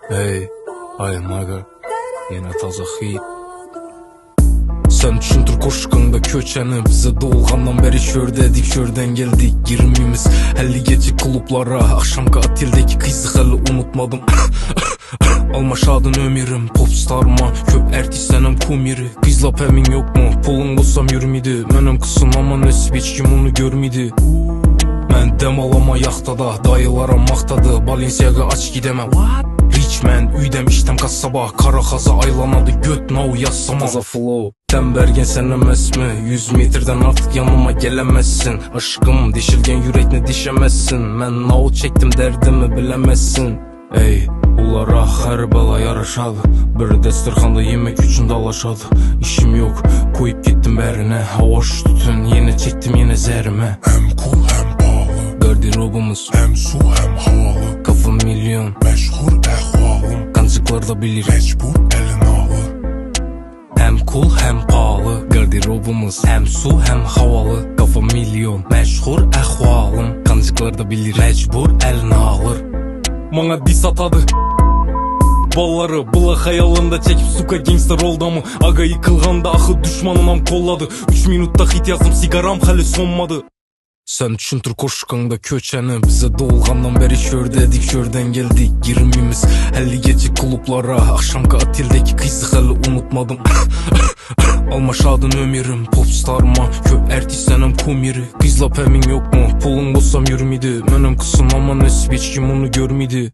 Hey, ay maga, yine taza hit. Sen düşündür koşkanda köçeni, bize doğulgandan beri şördedik, şörden geldik girmemiz. 50 gece klublara, akşamki atildeki kızı hali unutmadım. Almaşadın ömürüm, popstarma, köp ertislenem kumiri. Kızlap emin yok mu, pulun olsam yürümidi. Menem kısın ama nesip hiç kim onu görmedi. Ben dem alama yaxtada, dayılara maktadı. Balenciaga aç gidemem. Richman, üydem iştem kasaba. Kara xaza aylanadı, göt nav yazsama. Taza flow, dem bergen sen emes mi? 100 metreden artık yanıma gelemezsin. Aşkım, dişilgen yürekne dişemezsin. Men nav çektim derdimi bilemezsin. Ey, ulara her bela yaraşadı. Bir destirxanda yemek üçün dalaşadı. İşim yok, koyup gittim berine. Hoş tutun, yine çektim yine zerime. Hem cool hem pahalı, Garderobumuz hem su hem havalı. kafa milyon, Meşhur ehvalım, kancıklar da bilir. mecbur elin alır. Hem cool hem pahalı, garderobumuz hem su hem havalı. Kafa milyon, meşhur ehvalım, kancıklar da bilir. Mecbur eline alır. Bana dis atadı balları, bula hayalında çekip suka gangster oldu mu? Aga yıkılganda ahı düşmanınam kolladı. 3 minutta hit yazdım, sigaram hali sonmadı. Sen düşündür koşkanda köçeni, bize doğulgandan beri şördedik, şörden geldik girmemiz. 50 gece klublara, akşamki atildeki kızı hali unutmadım. Almaşadın ömürüm, popstarma, köp ertislenem kumiri. Kızlap emin yok mu, pulun olsam yürümedi. Menem kısın ama nesip hiç kim onu görmedi.